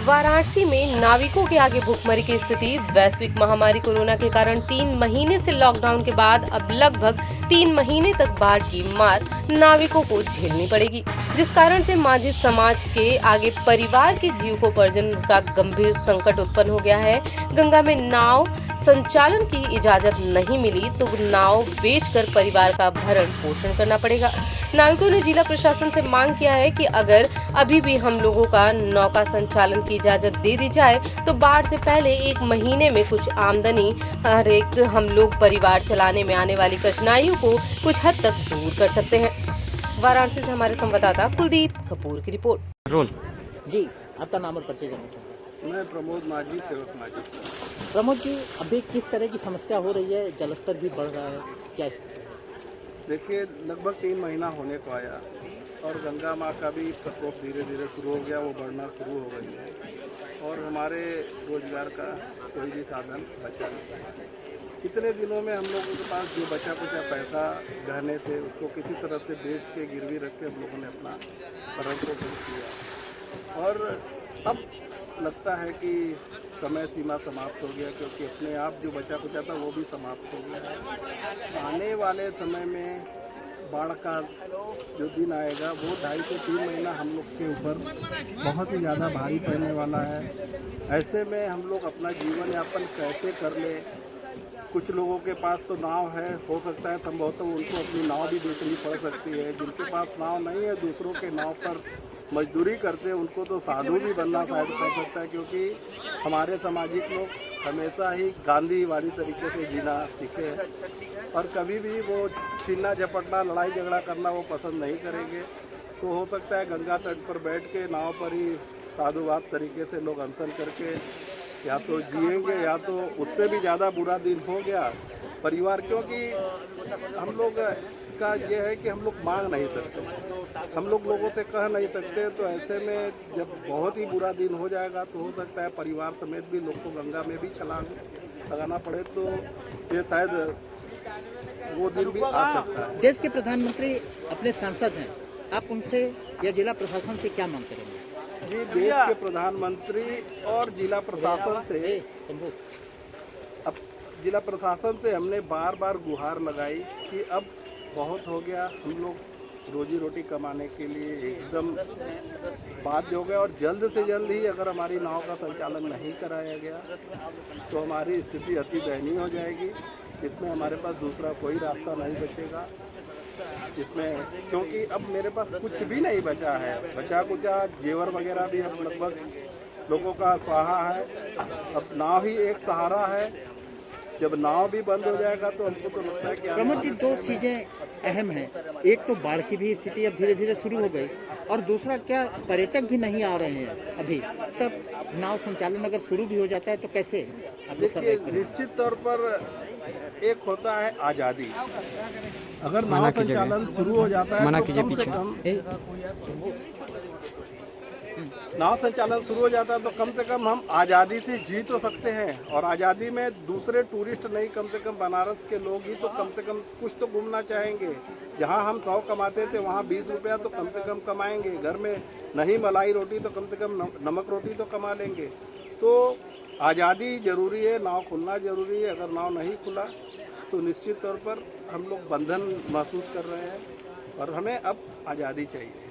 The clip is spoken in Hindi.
वाराणसी में नाविकों के आगे भूखमरी की स्थिति। वैश्विक महामारी कोरोना के कारण 3 महीने से लॉकडाउन के बाद अब लगभग 3 महीने तक बाढ़ की मार नाविकों को झेलनी पड़ेगी, जिस कारण से माझी समाज के आगे परिवार के जीविकोपार्जन का गंभीर संकट उत्पन्न हो गया है। गंगा में नाव संचालन की इजाजत नहीं मिली तो नाव बेचकर परिवार का भरण पोषण करना पड़ेगा। नाविकों ने जिला प्रशासन से मांग किया है कि अगर अभी भी हम लोगों का नौका संचालन की इजाजत दे दी जाए तो बाढ़ से पहले 1 महीने में कुछ आमदनी हर एक हम लोग परिवार चलाने में आने वाली कठिनाइयों को कुछ हद तक दूर कर सकते हैं। वाराणसी से हमारे संवाददाता कुलदीप कपूर की रिपोर्ट। रोल जी, आपका नाम और परिचय जानना। मैं प्रमोद माझी, सेवक माझी। प्रमोद जी, अभी किस तरह की समस्या हो रही है? जलस्तर भी बढ़ रहा है, क्या देखिए, लगभग 3 महीना होने को आया और गंगा माँ का भी प्रकोप धीरे धीरे शुरू हो गया, वो बढ़ना शुरू हो गई है और हमारे रोजगार का कोई भी साधन बचा नहीं। इतने दिनों में हम लोगों के पास जो बचा कुचा पैसा गहने थे उसको किसी तरह से बेच के गिरवी रख के हम लोगों ने अपना भरण पोषण किया और अब लगता है कि समय सीमा समाप्त हो गया, क्योंकि अपने आप जो बचा कुचा था वो भी समाप्त हो गया है। आने वाले समय में बाढ़ का जो दिन आएगा वो 2.5 से 3 महीना हम लोग के ऊपर बहुत ही ज़्यादा भारी पड़ने वाला है। ऐसे में हम लोग अपना जीवन यापन कैसे कर ले? कुछ लोगों के पास तो नाव है, हो सकता है संभवतः उनको अपनी नाव भी बेचनी पड़ सकती है। जिनके पास नाव नहीं है, दूसरों के नाव पर मजदूरी करते हैं, उनको तो साधु भी बनना शायद पड़ सकता है, क्योंकि हमारे सामाजिक लोग हमेशा ही गांधी वाली तरीके से जीना सीखे हैं और कभी भी वो छीनना झपटना लड़ाई झगड़ा करना वो पसंद नहीं करेंगे। तो हो सकता है गंगा तट पर बैठ के नाव पर ही साधुवाद तरीके से लोग अनशन करके या तो जिएंगे या तो उससे भी ज़्यादा बुरा दिन हो गया परिवार, क्योंकि हम लोग का ये है कि हम लोग मांग नहीं सकते, हम लोगों से कह नहीं सकते। तो ऐसे में जब बहुत ही बुरा दिन हो जाएगा तो हो सकता है परिवार समेत भी लोग को गंगा में भी छलांग लगाना पड़े, तो ये शायद वो दिन भी आ सकता है। देश के प्रधानमंत्री अपने सांसद हैं, आप उनसे या जिला प्रशासन से क्या मांग करेंगे? जी, देश के प्रधानमंत्री और जिला प्रशासन से अब जिला प्रशासन से हमने बार बार गुहार लगाई कि अब बहुत हो गया, हम लोग रोजी रोटी कमाने के लिए एकदम बाध्य हो गए और जल्द से जल्द ही अगर हमारी नाव का संचालन नहीं कराया गया तो हमारी स्थिति अति दयनीय हो जाएगी। इसमें हमारे पास दूसरा कोई रास्ता नहीं बचेगा, इसमें क्योंकि अब मेरे पास कुछ भी नहीं बचा है। बचा कुचा जेवर वगैरह भी अब लगभग लोगों का स्वाहा है। अब नाव ही एक सहारा है, जब नाव भी बंद हो जाएगा तो हमको तो लगता है कि प्रमोद जी, 2 चीज़ें अहम हैं। एक तो बाढ़ की भी स्थिति अब धीरे धीरे शुरू हो गई और दूसरा क्या पर्यटक भी नहीं आ रहे हैं अभी तब। नाव संचालन अगर शुरू भी हो जाता है तो कैसे? देखिए, निश्चित तौर पर एक होता है आज़ादी। अगर नाव संचालन शुरू हो जाता है तो कम से कम हम आज़ादी से जी तो सकते हैं और आज़ादी में दूसरे टूरिस्ट नहीं, कम से कम बनारस के लोग ही तो कम से कम कुछ तो घूमना चाहेंगे। जहां हम 100 कमाते थे वहां 20 रुपया तो कम से कम कमाएंगे। घर में नहीं मलाई रोटी तो कम से कम नमक रोटी तो कमा लेंगे। तो आज़ादी ज़रूरी है, नाव खुलना ज़रूरी है। अगर नाव नहीं खुला तो निश्चित तौर पर हम लोग बंधन महसूस कर रहे हैं और हमें अब आज़ादी चाहिए।